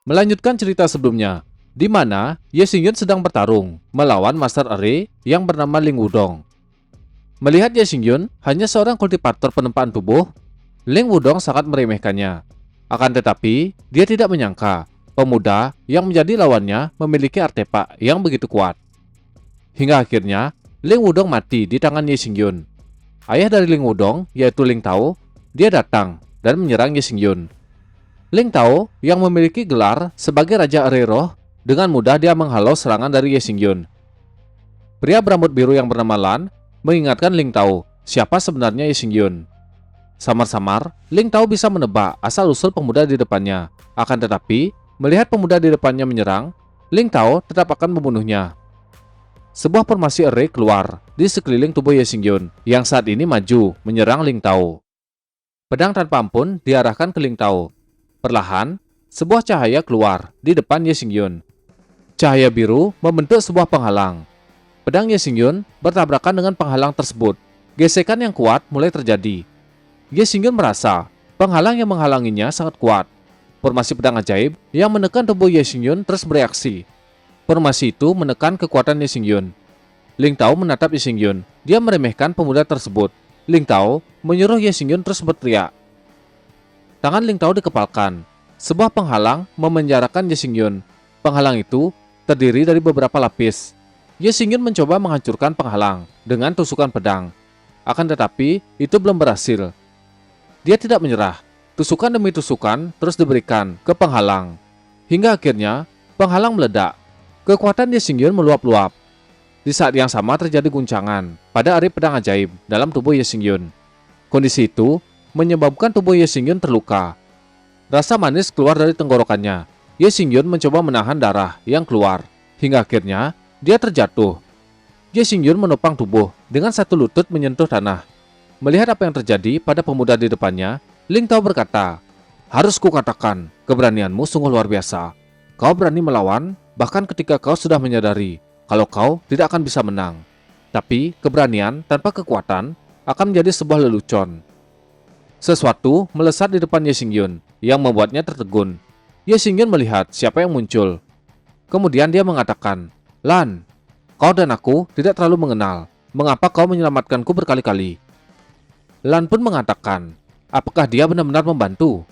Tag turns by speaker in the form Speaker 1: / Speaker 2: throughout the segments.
Speaker 1: Melanjutkan cerita sebelumnya, di mana Ye Xingyun sedang bertarung melawan Master Ere yang bernama Ling Wudong. Melihat Ye Xingyun hanya seorang kultivator penempaan tubuh, Ling Wudong sangat meremehkannya. Akan tetapi, dia tidak menyangka pemuda yang menjadi lawannya memiliki artefak yang begitu kuat. Hingga akhirnya, Ling Wudong mati di tangan Ye Xingyun. Ayah dari Ling Wudong, yaitu Ling Tao, dia datang dan menyerang Ye Xingyun. Ling Tao yang memiliki gelar sebagai Raja Ere Roh, dengan mudah dia menghalau serangan dari Ye Xingyun. Pria berambut biru yang bernama Lan mengingatkan Ling Tao siapa sebenarnya Ye Xingyun. Samar-samar, Ling Tao bisa menebak asal-usul pemuda di depannya. Akan tetapi, melihat pemuda di depannya menyerang, Ling Tao tetap akan membunuhnya. Sebuah formasi Ere keluar di sekeliling tubuh Ye Xingyun yang saat ini maju menyerang Ling Tao. Pedang tanpa ampun diarahkan ke Ling Tao. Perlahan, sebuah cahaya keluar di depan Ye Xingyun. Cahaya biru membentuk sebuah penghalang. Pedang Ye Xingyun bertabrakan dengan penghalang tersebut. Gesekan yang kuat mulai terjadi. Ye Xingyun merasa penghalang yang menghalanginya sangat kuat. Formasi pedang ajaib yang menekan tubuh Ye Xingyun terus bereaksi. Formasi itu menekan kekuatan Ye Xingyun. Ling Tao menatap Ye Xingyun. Dia meremehkan pemuda tersebut. Ling Tao menyuruh Ye Xingyun terus berteriak. Tangan Ling Tao dikepalkan. Sebuah penghalang memenjarakan Ye Xingyun. Penghalang itu terdiri dari beberapa lapis. Ye Xingyun mencoba menghancurkan penghalang dengan tusukan pedang. Akan tetapi, itu belum berhasil. Dia tidak menyerah. Tusukan demi tusukan terus diberikan ke penghalang. Hingga akhirnya, penghalang meledak. Kekuatan Ye Xingyun meluap-luap. Di saat yang sama terjadi guncangan pada ari pedang ajaib dalam tubuh Ye Xingyun. Kondisi itu menyebabkan tubuh Ye Xingyun terluka. Rasa manis keluar dari tenggorokannya. Ye Xingyun mencoba menahan darah yang keluar. Hingga akhirnya, dia terjatuh. Ye Xingyun menopang tubuh dengan satu lutut menyentuh tanah. Melihat apa yang terjadi pada pemuda di depannya, Ling Tao berkata, "Harus kukatakan, keberanianmu sungguh luar biasa. Kau berani melawan, bahkan ketika kau sudah menyadari kalau kau tidak akan bisa menang. Tapi keberanian tanpa kekuatan akan menjadi sebuah lelucon." Sesuatu melesat di depan Ye Xingyun yang membuatnya tertegun. Ye Xingyun melihat siapa yang muncul. Kemudian dia mengatakan, "Lan, kau dan aku tidak terlalu mengenal. Mengapa kau menyelamatkanku berkali-kali?" Lan pun mengatakan, apakah dia benar-benar membantu?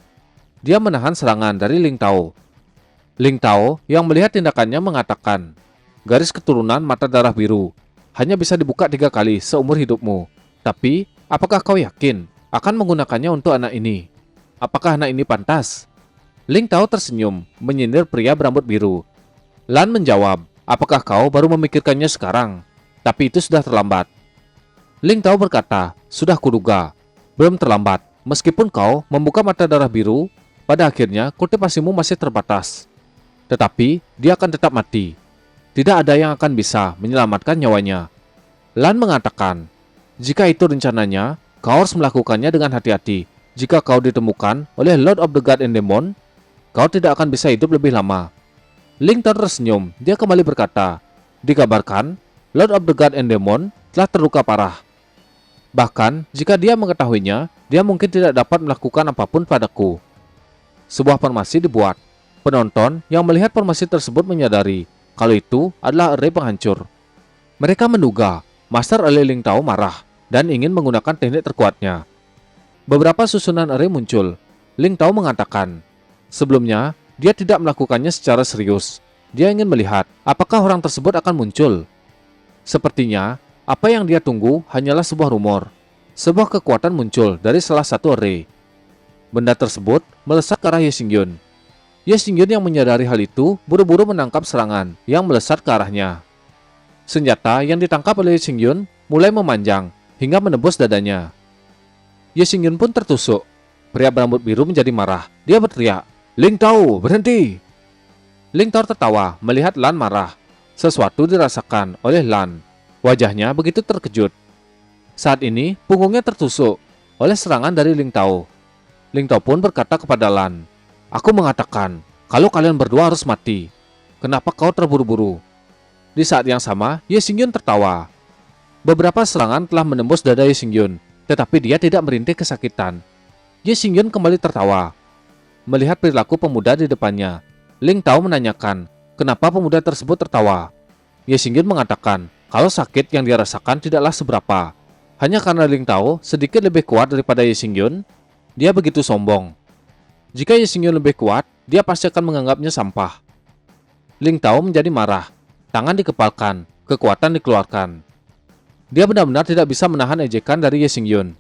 Speaker 1: Dia menahan serangan dari Ling Tao. Ling Tao yang melihat tindakannya mengatakan, "Garis keturunan mata darah biru hanya bisa dibuka 3 kali seumur hidupmu. Tapi, apakah kau yakin akan menggunakannya untuk anak ini? Apakah anak ini pantas?" Ling Tao tersenyum, menyindir pria berambut biru. Lan menjawab, "Apakah kau baru memikirkannya sekarang? Tapi itu sudah terlambat." Ling Tao berkata, "Sudah kuduga. Belum terlambat. Meskipun kau membuka mata darah biru, pada akhirnya kultivasimu masih terbatas. Tetapi dia akan tetap mati. Tidak ada yang akan bisa menyelamatkan nyawanya." Lan mengatakan, "Jika itu rencananya, kau harus melakukannya dengan hati-hati. Jika kau ditemukan oleh Lord of the God and Demon, kau tidak akan bisa hidup lebih lama." Ling Tao tersenyum. Dia kembali berkata, "Dikabarkan, Lord of the God and Demon telah terluka parah. Bahkan, jika dia mengetahuinya, dia mungkin tidak dapat melakukan apapun padaku." Sebuah formasi dibuat. Penonton yang melihat formasi tersebut menyadari kalau itu adalah Ere penghancur. Mereka menduga Master Ere Ling Tao marah dan ingin menggunakan teknik terkuatnya. Beberapa susunan Ere muncul. Ling Tao mengatakan, sebelumnya dia tidak melakukannya secara serius. Dia ingin melihat apakah orang tersebut akan muncul. Sepertinya, apa yang dia tunggu hanyalah sebuah rumor. Sebuah kekuatan muncul dari salah satu Ere. Benda tersebut melesat ke arah Ye Xingyun. Ye Xingyun yang menyadari hal itu buru-buru menangkap serangan yang melesat ke arahnya. Senjata yang ditangkap oleh Ye Xingyun mulai memanjang hingga menembus dadanya. Ye Xingyun pun tertusuk. Pria berambut biru menjadi marah. Dia berteriak, "Ling Tao, berhenti!" Ling Tao tertawa melihat Lan marah. Sesuatu dirasakan oleh Lan. Wajahnya begitu terkejut. Saat ini, punggungnya tertusuk oleh serangan dari Ling Tao. Ling Tao pun berkata kepada Lan, "Aku mengatakan, kalau kalian berdua harus mati. Kenapa kau terburu-buru?" Di saat yang sama, Ye Xingyun tertawa. Beberapa serangan telah menembus dada Ye Xingyun, tetapi dia tidak merintih kesakitan. Ye Xingyun kembali tertawa. Melihat perilaku pemuda di depannya, Ling Tao menanyakan, kenapa pemuda tersebut tertawa. Ye Xingyun mengatakan, kalau sakit yang dia rasakan tidaklah seberapa. Hanya karena Ling Tao sedikit lebih kuat daripada Ye Xingyun, dia begitu sombong. Jika Ye Xingyun lebih kuat, dia pasti akan menganggapnya sampah. Ling Tao menjadi marah. Tangan dikepalkan, kekuatan dikeluarkan. Dia benar-benar tidak bisa menahan ejekan dari Ye Xingyun.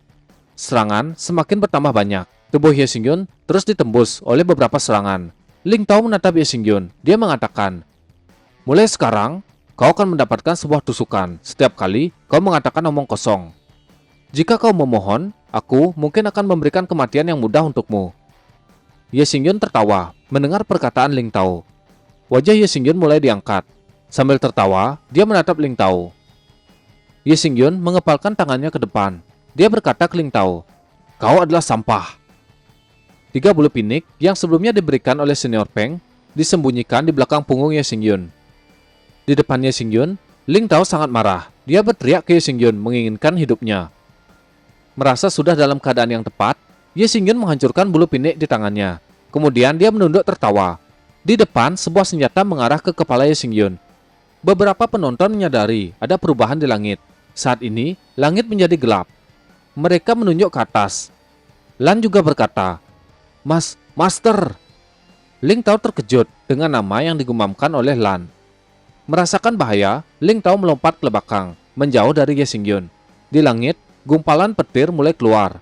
Speaker 1: Serangan semakin bertambah banyak. Tubuh Ye Xingyun terus ditembus oleh beberapa serangan. Ling Tao menatap Ye Xingyun. Dia mengatakan, mulai sekarang, kau akan mendapatkan sebuah tusukan setiap kali kau mengatakan omong kosong. Jika kau memohon, aku mungkin akan memberikan kematian yang mudah untukmu. Ye Xingyun tertawa mendengar perkataan Ling Tao. Wajah Ye Xingyun mulai diangkat. Sambil tertawa, dia menatap Ling Tao. Ye Xingyun mengepalkan tangannya ke depan. Dia berkata ke Ling Tao, kau adalah sampah. 3 bulu pinik yang sebelumnya diberikan oleh senior Peng disembunyikan di belakang punggung Ye Xingyun. Di depan Ye Xingyun, Ling Tao sangat marah. Dia berteriak ke Ye Xingyun menginginkan hidupnya. Merasa sudah dalam keadaan yang tepat, Ye Xingyun menghancurkan bulu pinik di tangannya. Kemudian dia menunduk tertawa. Di depan, sebuah senjata mengarah ke kepala Ye Xingyun. Beberapa penonton menyadari ada perubahan di langit. Saat ini, langit menjadi gelap. Mereka menunjuk ke atas. Lan juga berkata, Master. Ling Tao terkejut dengan nama yang digumamkan oleh Lan. Merasakan bahaya, Ling Tao melompat ke belakang, menjauh dari Ye Xingyun. Di langit, gumpalan petir mulai keluar,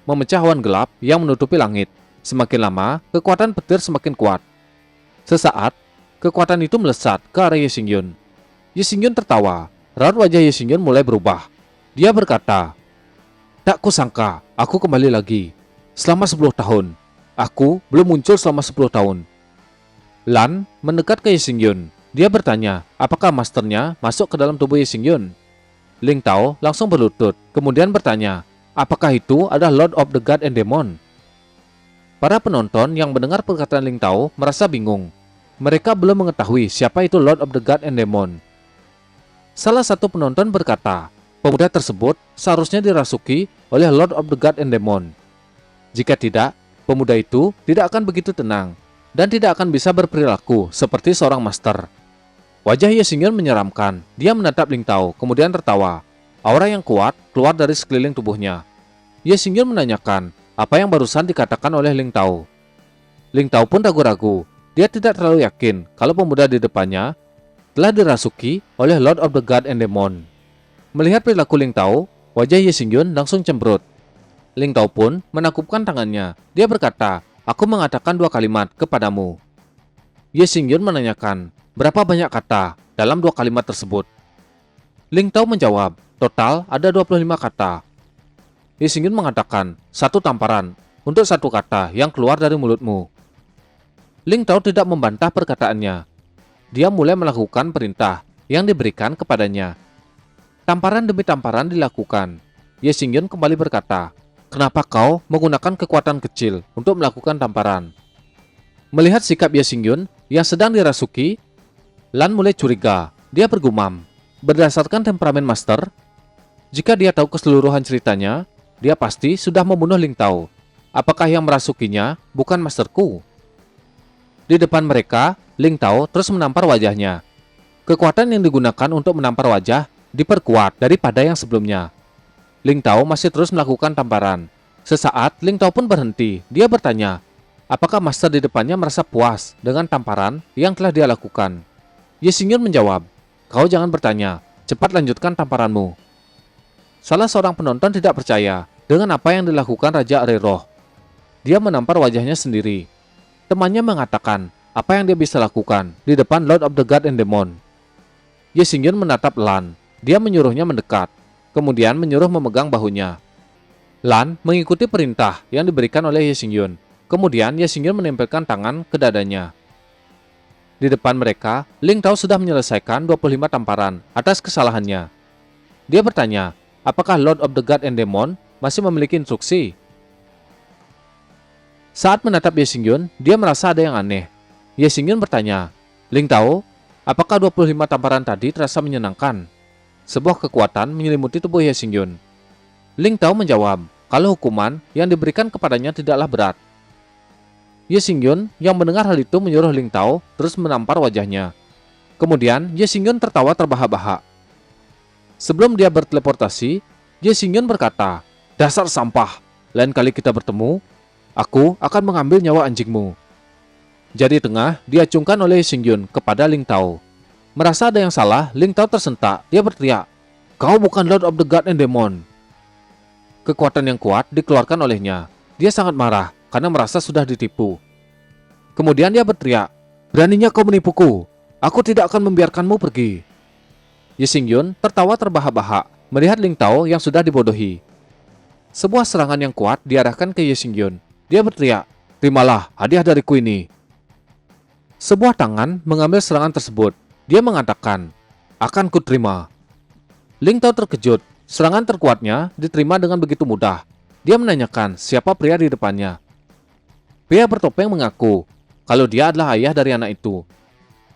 Speaker 1: memecah awan gelap yang menutupi langit. Semakin lama, kekuatan petir semakin kuat. Sesaat, kekuatan itu melesat ke arah Ye Xingyun. Ye Xingyun tertawa. Raut wajah Ye Xingyun mulai berubah. Dia berkata, tak kusangka, aku kembali lagi. Selama 10 tahun. Aku belum muncul selama 10 tahun. Lan mendekat ke Ye Xingyun. Dia bertanya, apakah masternya masuk ke dalam tubuh Ye Xingyun? Ling Tao langsung berlutut, kemudian bertanya, apakah itu adalah Lord of the God and Demon? Para penonton yang mendengar perkataan Ling Tao merasa bingung. Mereka belum mengetahui siapa itu Lord of the God and Demon. Salah satu penonton berkata, pemuda tersebut seharusnya dirasuki oleh Lord of the God and Demon. Jika tidak, pemuda itu tidak akan begitu tenang dan tidak akan bisa berperilaku seperti seorang master. Wajah Ye Xingyun menyeramkan. Dia menatap Ling Tao, kemudian tertawa. Aura yang kuat keluar dari sekeliling tubuhnya. Ye Xingyun menanyakan, apa yang barusan dikatakan oleh Ling Tao. Ling Tao pun ragu-ragu. Dia tidak terlalu yakin kalau pemuda di depannya telah dirasuki oleh Lord of the God and Demon. Melihat perilaku Ling Tao, wajah Ye Xingyun langsung cemberut. Ling Tao pun menakupkan tangannya. Dia berkata, aku mengatakan 2 kalimat kepadamu. Ye Xingyun menanyakan, berapa banyak kata dalam 2 kalimat tersebut? Ling Tao menjawab, total ada 25 kata. Ye Xingyun mengatakan, 1 tamparan untuk 1 kata yang keluar dari mulutmu. Ling Tao tidak membantah perkataannya. Dia mulai melakukan perintah yang diberikan kepadanya. Tamparan demi tamparan dilakukan. Ye Xingyun kembali berkata, kenapa kau menggunakan kekuatan kecil untuk melakukan tamparan? Melihat sikap Ye Xingyun yang sedang dirasuki, Lan mulai curiga. Dia bergumam, berdasarkan temperamen master, jika dia tahu keseluruhan ceritanya, dia pasti sudah membunuh Ling Tao. Apakah yang merasukinya bukan masterku? Di depan mereka, Ling Tao terus menampar wajahnya. Kekuatan yang digunakan untuk menampar wajah diperkuat daripada yang sebelumnya. Ling Tao masih terus melakukan tamparan. Sesaat, Ling Tao pun berhenti. Dia bertanya, apakah master di depannya merasa puas dengan tamparan yang telah dia lakukan? Ye Xingyun menjawab, kau jangan bertanya, cepat lanjutkan tamparanmu. Salah seorang penonton tidak percaya dengan apa yang dilakukan Raja Areroh. Dia menampar wajahnya sendiri. Temannya mengatakan apa yang dia bisa lakukan di depan Lord of the God and Demon. Ye Xingyun menatap Lan. Dia menyuruhnya mendekat, kemudian menyuruh memegang bahunya. Lan mengikuti perintah yang diberikan oleh Ye Xingyun. Kemudian Ye Xingyun menempelkan tangan ke dadanya. Di depan mereka, Ling Tao sudah menyelesaikan 25 tamparan atas kesalahannya. Dia bertanya, apakah Lord of the God and Demon masih memiliki instruksi? Saat menatap Ye Xingyun, dia merasa ada yang aneh. Ye Xingyun bertanya, Ling Tao, apakah 25 tamparan tadi terasa menyenangkan? Sebuah kekuatan menyelimuti tubuh Ye Xingyun. Ling Tao menjawab, kalau hukuman yang diberikan kepadanya tidaklah berat. Ye Xingyun yang mendengar hal itu menyuruh Ling Tao terus menampar wajahnya. Kemudian Ye Xingyun tertawa terbahak-bahak. Sebelum dia berteleportasi, Ye Xingyun berkata, "Dasar sampah, lain kali kita bertemu, aku akan mengambil nyawa anjingmu." Jari tengah diacungkan oleh Ye Xingyun kepada Ling Tao. Merasa ada yang salah, Ling Tao tersentak. Dia berteriak, "Kau bukan Lord of the God and Demon." Kekuatan yang kuat dikeluarkan olehnya. Dia sangat marah karena merasa sudah ditipu. Kemudian dia berteriak, "Beraninya kau menipuku. Aku tidak akan membiarkanmu pergi." Ye Xingyun tertawa terbahak-bahak melihat Ling Tao yang sudah dibodohi. Sebuah serangan yang kuat diarahkan ke Ye Xingyun. Dia berteriak, "Terimalah hadiah dariku ini." Sebuah tangan mengambil serangan tersebut. Dia mengatakan, "Akan kuterima." Ling Tao terkejut. Serangan terkuatnya diterima dengan begitu mudah. Dia menanyakan siapa pria di depannya. Pria bertopeng mengaku kalau dia adalah ayah dari anak itu.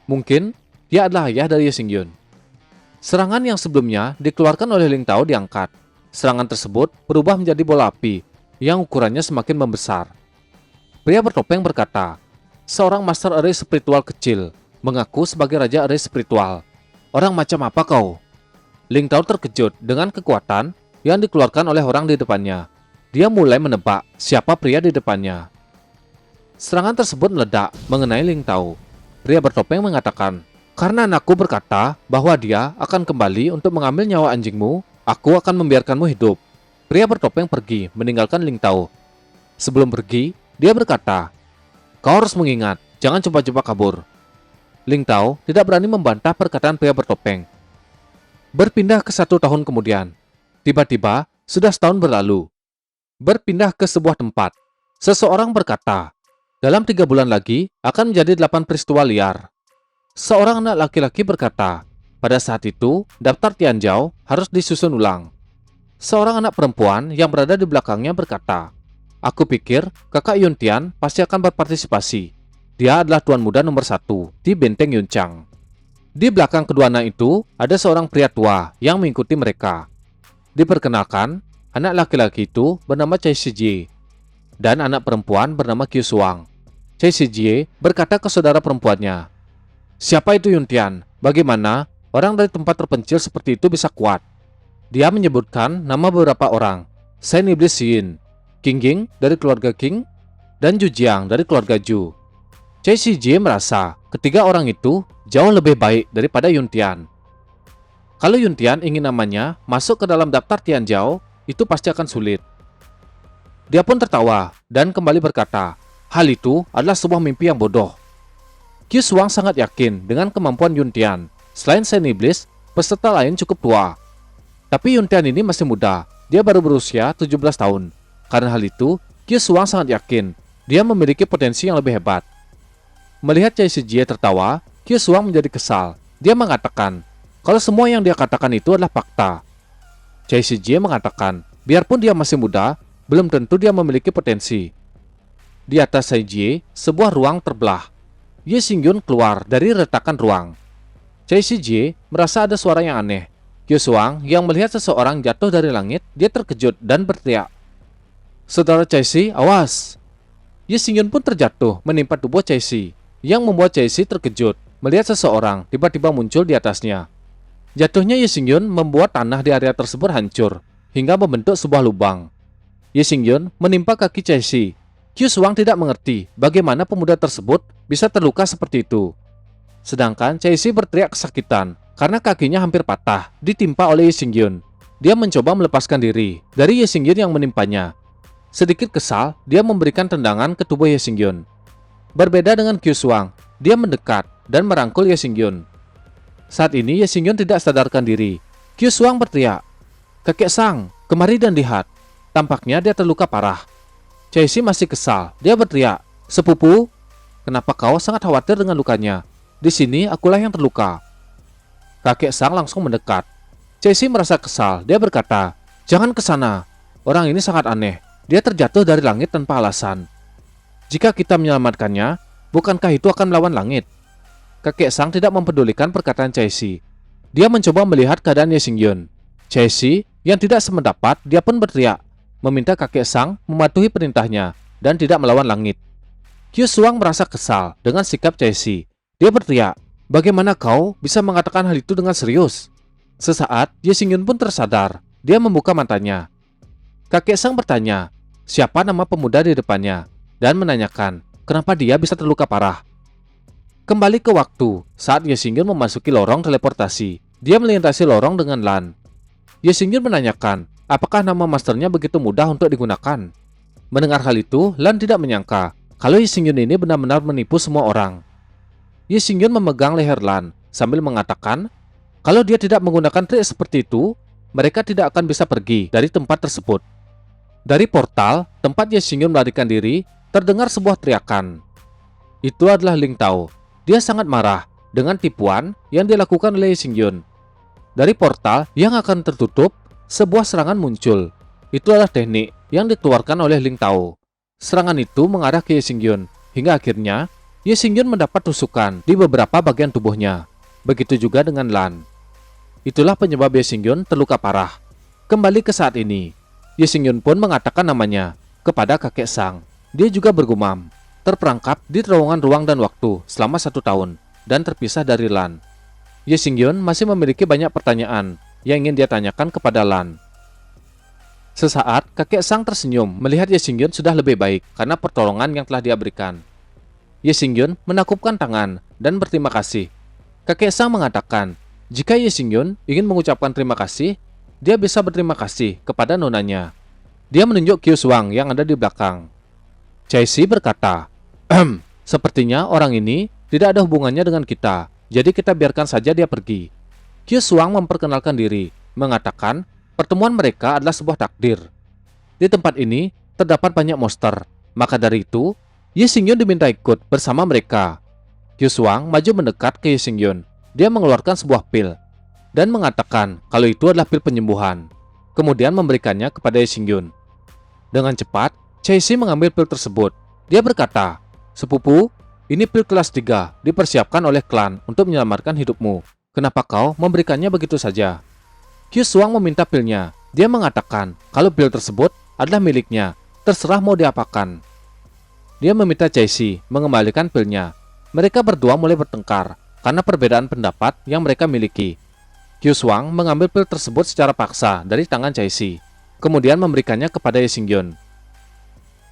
Speaker 1: Mungkin dia adalah ayah dari Ye Xingyun. Serangan yang sebelumnya dikeluarkan oleh Ling Tao diangkat. Serangan tersebut berubah menjadi bola api yang ukurannya semakin membesar. Pria bertopeng berkata, "Seorang master array spiritual kecil mengaku sebagai raja array spiritual. Orang macam apa kau?" Ling Tao terkejut dengan kekuatan yang dikeluarkan oleh orang di depannya. Dia mulai menebak siapa pria di depannya. Serangan tersebut meledak mengenai Ling Tao. Pria bertopeng mengatakan, "Karena anakku berkata bahwa dia akan kembali untuk mengambil nyawa anjingmu, aku akan membiarkanmu hidup." Pria bertopeng pergi meninggalkan Ling Tao. Sebelum pergi, dia berkata, "Kau harus mengingat, jangan coba-coba kabur." Ling Tao tidak berani membantah perkataan pria bertopeng. Berpindah ke 1 tahun kemudian. Tiba-tiba, sudah setahun berlalu. Berpindah ke sebuah tempat. Seseorang berkata, dalam 3 bulan lagi akan menjadi 8 peristiwa liar. Seorang anak laki-laki berkata, pada saat itu, daftar Tianzhou harus disusun ulang. Seorang anak perempuan yang berada di belakangnya berkata, "Aku pikir kakak Yuntian pasti akan berpartisipasi. Dia adalah tuan muda nomor 1 di benteng Yunchang." Di belakang kedua anak itu, ada seorang pria tua yang mengikuti mereka. Diperkenalkan, anak laki-laki itu bernama Cai Shijie, dan anak perempuan bernama Qiu Shuang. Cai Shijie berkata ke saudara perempuannya, "Siapa itu Yuntian? Bagaimana orang dari tempat terpencil seperti itu bisa kuat?" Dia menyebutkan nama beberapa orang, Saint Iblis Yin, King Ying dari keluarga King, dan Ju Jiang dari keluarga Ju. Cai Shijie merasa ketiga orang itu jauh lebih baik daripada Yuntian. Kalau Yuntian ingin namanya masuk ke dalam daftar Tianzhou, itu pasti akan sulit. Dia pun tertawa dan kembali berkata, hal itu adalah sebuah mimpi yang bodoh. Qiu Shuang sangat yakin dengan kemampuan Yuntian. Selain Saint Iblis, peserta lain cukup tua. Tapi Yuntian ini masih muda, dia baru berusia 17 tahun. Karena hal itu, Qiu Shuang sangat yakin dia memiliki potensi yang lebih hebat. Melihat Cai Shijie tertawa, Qiu Shuang menjadi kesal. Dia mengatakan, kalau semua yang dia katakan itu adalah fakta. Cai Shijie mengatakan, biarpun dia masih muda, belum tentu dia memiliki potensi. Di atas Shijie, sebuah ruang terbelah. Ye Xingyun keluar dari retakan ruang. Cai Shijie merasa ada suara yang aneh. Qiu Shuang yang melihat seseorang jatuh dari langit, dia terkejut dan berteriak, "Saudara Cai Shi, awas!" Ye Xingyun pun terjatuh menimpa tubuh Cai Shi, yang membuat Cai Shi terkejut melihat seseorang tiba-tiba muncul di atasnya. Jatuhnya Ye Xingyun membuat tanah di area tersebut hancur hingga membentuk sebuah lubang. Ye Xingyun menimpa kaki Cai Shi. Qiu Shuang tidak mengerti bagaimana pemuda tersebut bisa terluka seperti itu. Sedangkan Cai Shi berteriak kesakitan karena kakinya hampir patah ditimpa oleh Ye Xingyun. Dia mencoba melepaskan diri dari Ye Xingyun yang menimpanya. Sedikit kesal, dia memberikan tendangan ke tubuh Ye Xingyun. Berbeda dengan Qiu Shuang, dia mendekat dan merangkul Ye Xingyun. Saat ini Ye Xingyun tidak sadarkan diri. Qiu Shuang berteriak, "Kakek Sang, kemari dan lihat." Tampaknya dia terluka parah. Cai Shi masih kesal. Dia berteriak, "Sepupu, kenapa kau sangat khawatir dengan lukanya? Di sini akulah yang terluka." Kakek Sang langsung mendekat. Cai Shi merasa kesal. Dia berkata, "Jangan ke sana. Orang ini sangat aneh. Dia terjatuh dari langit tanpa alasan. Jika kita menyelamatkannya, bukankah itu akan melawan langit?" Kakek Sang tidak mempedulikan perkataan Cai Shi. Dia mencoba melihat keadaan Ye Xingyun. Cai Shi yang tidak sependapat, dia pun berteriak, meminta kakek Sang mematuhi perintahnya dan tidak melawan langit. Kyu Suang merasa kesal dengan sikap Choi-si. Dia berteriak, "Bagaimana kau bisa mengatakan hal itu dengan serius?" Sesaat, Ye Xingyun pun tersadar. Dia membuka matanya. Kakek Sang bertanya, siapa nama pemuda di depannya, dan menanyakan kenapa dia bisa terluka parah. Kembali ke waktu, saat Ye Xingyun memasuki lorong teleportasi, dia melintasi lorong dengan Lan. Ye Xingyun menanyakan, apakah nama masternya begitu mudah untuk digunakan? Mendengar hal itu, Lan tidak menyangka kalau Ye Xingyun ini benar-benar menipu semua orang. Ye Xingyun memegang leher Lan sambil mengatakan, kalau dia tidak menggunakan trik seperti itu, mereka tidak akan bisa pergi dari tempat tersebut. Dari portal, tempat Ye Xingyun melarikan diri, terdengar sebuah teriakan. Itu adalah Ling Tao. Dia sangat marah dengan tipuan yang dilakukan oleh Ye Xingyun. Dari portal yang akan tertutup, sebuah serangan muncul. Itu adalah teknik yang dikeluarkan oleh Ling Tao. Serangan itu mengarah ke Ye Xingyun, hingga akhirnya Ye Xingyun mendapat tusukan di beberapa bagian tubuhnya. Begitu juga dengan Lan. Itulah penyebab Ye Xingyun terluka parah. Kembali ke saat ini, Ye Xingyun pun mengatakan namanya kepada kakek Sang. Dia juga bergumam, terperangkap di terowongan ruang dan waktu selama 1 tahun dan terpisah dari Lan. Ye Xingyun masih memiliki banyak pertanyaan yang ingin dia tanyakan kepada Lan. Sesaat, kakek Sang tersenyum melihat Ye Xingyun sudah lebih baik karena pertolongan yang telah dia berikan. Ye Xingyun menakupkan tangan dan berterima kasih. Kakek Sang mengatakan, jika Ye Xingyun ingin mengucapkan terima kasih, dia bisa berterima kasih kepada nonanya. Dia menunjuk Kyu Suang yang ada di belakang. Choi-si berkata, sepertinya orang ini tidak ada hubungannya dengan kita, jadi kita biarkan saja dia pergi. Kyu Suang memperkenalkan diri, mengatakan pertemuan mereka adalah sebuah takdir. Di tempat ini terdapat banyak monster, maka dari itu Ye Xingyun diminta ikut bersama mereka. Kyu Suang maju mendekat ke Ye Xingyun. Dia mengeluarkan sebuah pil dan mengatakan kalau itu adalah pil penyembuhan. Kemudian memberikannya kepada Ye Xingyun. Dengan cepat, Choi-si mengambil pil tersebut. Dia berkata, "Sepupu, ini pil kelas 3 dipersiapkan oleh klan untuk menyelamatkan hidupmu. Kenapa kau memberikannya begitu saja?" Kyu Suang meminta pilnya. Dia mengatakan kalau pil tersebut adalah miliknya, terserah mau diapakan. Dia meminta Choi-si mengembalikan pilnya. Mereka berdua mulai bertengkar karena perbedaan pendapat yang mereka miliki. Kyu Suang mengambil pil tersebut secara paksa dari tangan Choi-si, kemudian memberikannya kepada Ye Xingyun.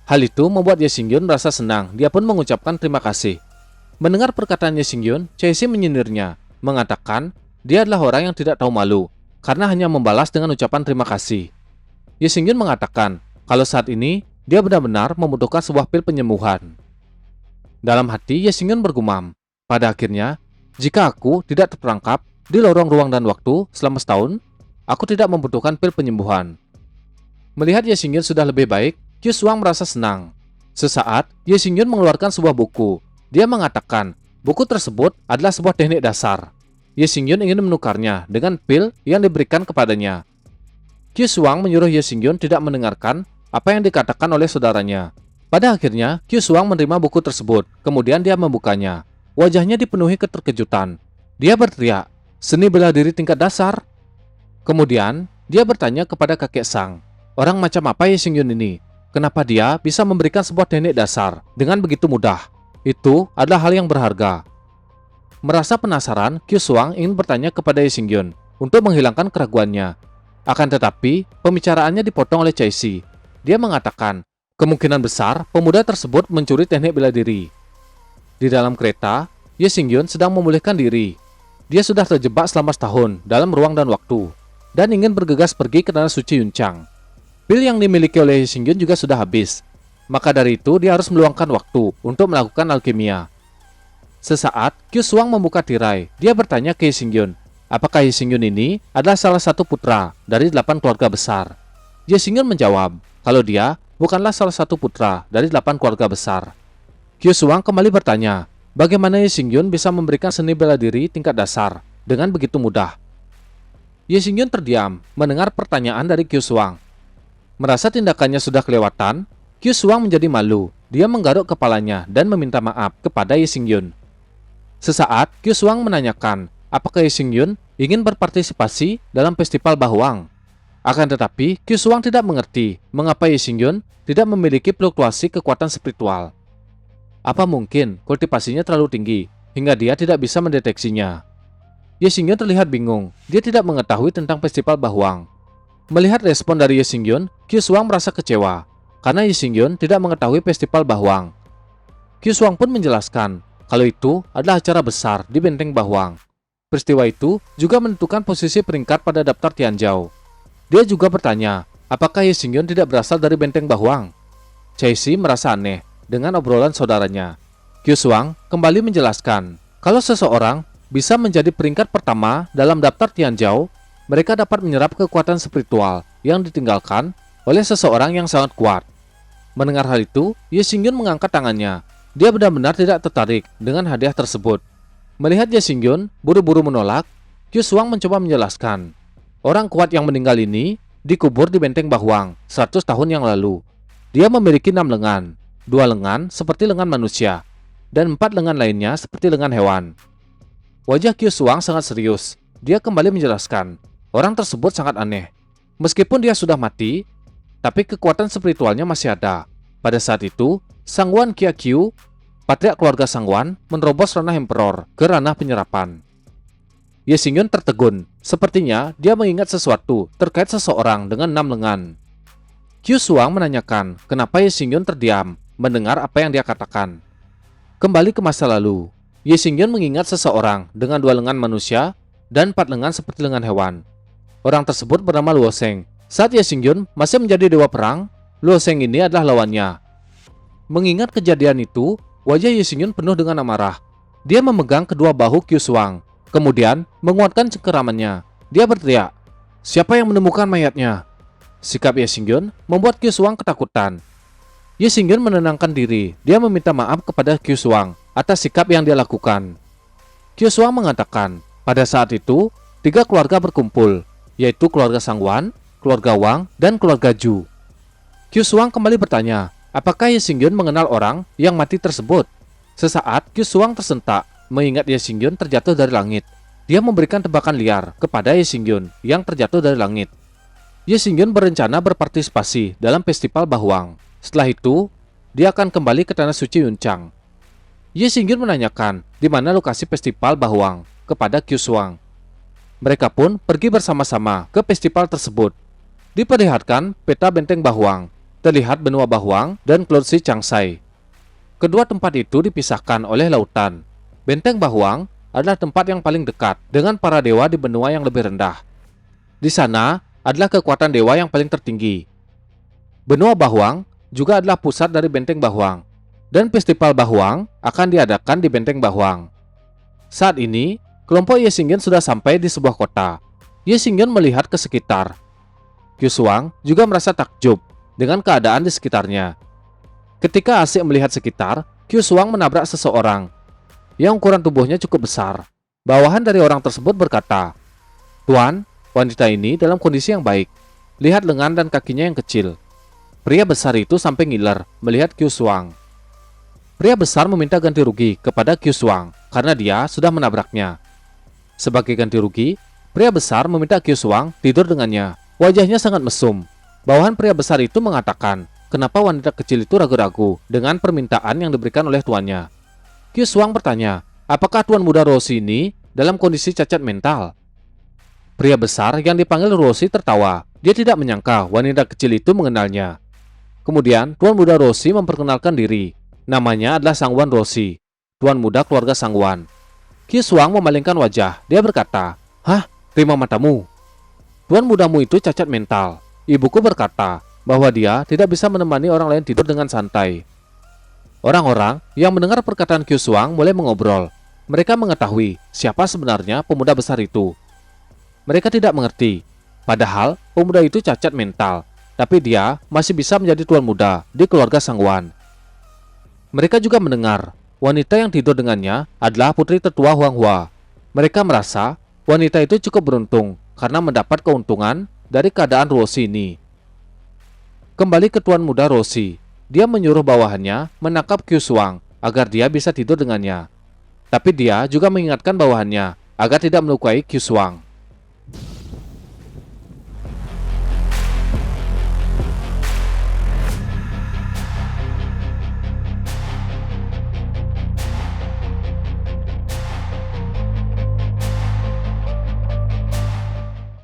Speaker 1: Hal itu membuat Ye Xingyun merasa senang. Dia pun mengucapkan terima kasih. Mendengar perkataan Ye Xingyun, Choi-si menyindirnya, mengatakan dia adalah orang yang tidak tahu malu karena hanya membalas dengan ucapan terima kasih. Ye Xingyun mengatakan kalau saat ini dia benar-benar membutuhkan sebuah pil penyembuhan. Dalam hati, Ye Xingyun bergumam, pada akhirnya, jika aku tidak terperangkap di lorong ruang dan waktu selama setahun, aku tidak membutuhkan pil penyembuhan. Melihat Ye Xingyun sudah lebih baik, Kyu Suang merasa senang. Sesaat, Ye Xingyun mengeluarkan sebuah buku. Dia mengatakan buku tersebut adalah sebuah teknik dasar. Ye Xingyun ingin menukarnya dengan pil yang diberikan kepadanya. Kyu Suang menyuruh Ye Xingyun tidak mendengarkan apa yang dikatakan oleh saudaranya. Pada akhirnya, Kyu Suang menerima buku tersebut. Kemudian dia membukanya. Wajahnya dipenuhi keterkejutan. Dia berteriak, "Seni bela diri tingkat dasar?" Kemudian, dia bertanya kepada kakek Sang, orang macam apa Ye Xingyun ini? Kenapa dia bisa memberikan sebuah teknik dasar dengan begitu mudah? Itu adalah hal yang berharga. Merasa penasaran, Kyu Suang ingin bertanya kepada Ye Xingyun untuk menghilangkan keraguannya. Akan tetapi, pembicaraannya dipotong oleh Choi-si. Dia mengatakan, kemungkinan besar pemuda tersebut mencuri teknik bela diri. Di dalam kereta, Ye Xingyun sedang memulihkan diri. Dia sudah terjebak selama setahun dalam ruang dan waktu, dan ingin bergegas pergi ke tanah suci Yuncang. Pil yang dimiliki oleh Ye Xingyun juga sudah habis. Maka dari itu, dia harus meluangkan waktu untuk melakukan alkimia. Sesaat, Kyu Suang membuka tirai. Dia bertanya ke Ye Xingyun, apakah Ye Xingyun ini adalah salah satu putra dari 8 keluarga besar? Ye Xingyun menjawab, kalau dia bukanlah salah satu putra dari 8 keluarga besar. Kyu Suang kembali bertanya, bagaimana Ye Xingyun bisa memberikan seni bela diri tingkat dasar dengan begitu mudah? Ye Xingyun terdiam mendengar pertanyaan dari Kyu Suang. Merasa tindakannya sudah kelewatan, Kyu Suang menjadi malu. Dia menggaruk kepalanya dan meminta maaf kepada Ye Xingyun. Sesaat, Kyu Suang menanyakan apakah Ye Xingyun ingin berpartisipasi dalam festival Bahuang. Akan tetapi, Kyu Suang tidak mengerti mengapa Ye Xingyun tidak memiliki fluktuasi kekuatan spiritual. Apa mungkin kultivasinya terlalu tinggi hingga dia tidak bisa mendeteksinya? Ye Xingyun terlihat bingung. Dia tidak mengetahui tentang festival Bahuang. Melihat respon dari Ye Xingyun, Qiu Shuang merasa kecewa karena Ye Xingyun tidak mengetahui festival Bahuang. Qiu Shuang pun menjelaskan kalau itu adalah acara besar di benteng Bahuang. Peristiwa itu juga menentukan posisi peringkat pada daftar Tianzhou. Dia juga bertanya, apakah Ye Xingyun tidak berasal dari benteng Bahuang? Cai Xi merasa aneh dengan obrolan saudaranya. Qiu Shuang kembali menjelaskan, kalau seseorang bisa menjadi peringkat pertama dalam daftar Tianzhou, mereka dapat menyerap kekuatan spiritual yang ditinggalkan oleh seseorang yang sangat kuat. Mendengar hal itu, Ye Xingyun mengangkat tangannya. Dia benar-benar tidak tertarik dengan hadiah tersebut. Melihat Ye Xingyun buru-buru menolak, Qiu Shuang mencoba menjelaskan. Orang kuat yang meninggal ini dikubur di benteng Bahuang 100 tahun yang lalu. Dia memiliki 6 lengan, 2 lengan seperti lengan manusia, dan 4 lengan lainnya seperti lengan hewan. Wajah Qiu Shuang sangat serius. Dia kembali menjelaskan, orang tersebut sangat aneh. Meskipun dia sudah mati, tapi kekuatan spiritualnya masih ada. Pada saat itu, Sangwan Qiaqu, patriark keluarga Sangwan, menerobos ranah emperor ke ranah penyerapan. Ye Xingyun tertegun. Sepertinya dia mengingat sesuatu terkait seseorang dengan 6 lengan. Qiu Shuang menanyakan kenapa Ye Xingyun terdiam mendengar apa yang dia katakan. Kembali ke masa lalu, Ye Xingyun mengingat seseorang dengan 2 lengan manusia dan 4 lengan seperti lengan hewan. Orang tersebut bernama Luo Sheng. Saat Ye Xingyun masih menjadi dewa perang, Luo Sheng ini adalah lawannya. Mengingat kejadian itu, wajah Ye Xingyun penuh dengan amarah. Dia memegang kedua bahu Qiu Shuang, kemudian menguatkan cengkeramannya. Dia berteriak, "Siapa yang menemukan mayatnya?" Sikap Ye Xingyun membuat Qiu Shuang ketakutan. Ye Xingyun menenangkan diri. Dia meminta maaf kepada Qiu Shuang atas sikap yang dia lakukan. Qiu Shuang mengatakan, pada saat itu, 3 keluarga berkumpul, yaitu keluarga Sangwan, keluarga Wang, dan keluarga Zhu. Qiu Shuang kembali bertanya, apakah Ye Xingyun mengenal orang yang mati tersebut? Sesaat, Qiu Shuang tersentak, mengingat Ye Xingyun terjatuh dari langit. Dia memberikan tebakan liar kepada Ye Xingyun yang terjatuh dari langit. Ye Xingyun berencana berpartisipasi dalam festival Bahuang. Setelah itu, dia akan kembali ke tanah suci Yuncang. Ye Xingyun menanyakan di mana lokasi festival Bahuang kepada Qiu Shuang. Mereka pun pergi bersama-sama ke festival tersebut. Diperlihatkan peta benteng Bahuang, terlihat benua Bahuang dan Cloud Sea Changsai. Kedua tempat itu dipisahkan oleh lautan. Benteng Bahuang adalah tempat yang paling dekat dengan para dewa di benua yang lebih rendah. Di sana adalah kekuatan dewa yang paling tertinggi. Benua Bahuang juga adalah pusat dari benteng Bahuang, dan festival Bahuang akan diadakan di benteng Bahuang. Saat ini, kelompok Ye Xingyun sudah sampai di sebuah kota. Ye Xingyun melihat ke sekitar. Qiu Shuang juga merasa takjub dengan keadaan di sekitarnya. Ketika asik melihat sekitar, Qiu Shuang menabrak seseorang yang ukuran tubuhnya cukup besar. Bawahan dari orang tersebut berkata, "Tuan, wanita ini dalam kondisi yang baik. Lihat lengan dan kakinya yang kecil." Pria besar itu sampai ngiler melihat Qiu Shuang. Pria besar meminta ganti rugi kepada Qiu Shuang karena dia sudah menabraknya. Sebagai ganti rugi, pria besar meminta Qiu Shuang tidur dengannya. Wajahnya sangat mesum. Bawahan pria besar itu mengatakan, kenapa wanita kecil itu ragu-ragu dengan permintaan yang diberikan oleh tuannya. Qiu Shuang bertanya, apakah tuan muda Roshi ini dalam kondisi cacat mental? Pria besar yang dipanggil Roshi tertawa. Dia tidak menyangka wanita kecil itu mengenalnya. Kemudian, tuan muda Roshi memperkenalkan diri. Namanya adalah Sangwan Roshi, tuan muda keluarga Sangwan. Qiu Shuang memalingkan wajah. Dia berkata, "Hah, terima matamu. Tuan mudamu itu cacat mental. Ibuku berkata bahwa dia tidak bisa menemani orang lain tidur dengan santai." Orang-orang yang mendengar perkataan Qiu Shuang mulai mengobrol. Mereka mengetahui siapa sebenarnya pemuda besar itu. Mereka tidak mengerti. Padahal pemuda itu cacat mental, tapi dia masih bisa menjadi tuan muda di keluarga Sangwan. Mereka juga mendengar wanita yang tidur dengannya adalah putri tetua Huanghua. Mereka merasa wanita itu cukup beruntung karena mendapat keuntungan dari keadaan Roshi ini. Kembali ke tuan muda Roshi, dia menyuruh bawahannya menangkap Qiu Shuang agar dia bisa tidur dengannya. Tapi dia juga mengingatkan bawahannya agar tidak melukai Qiu Shuang.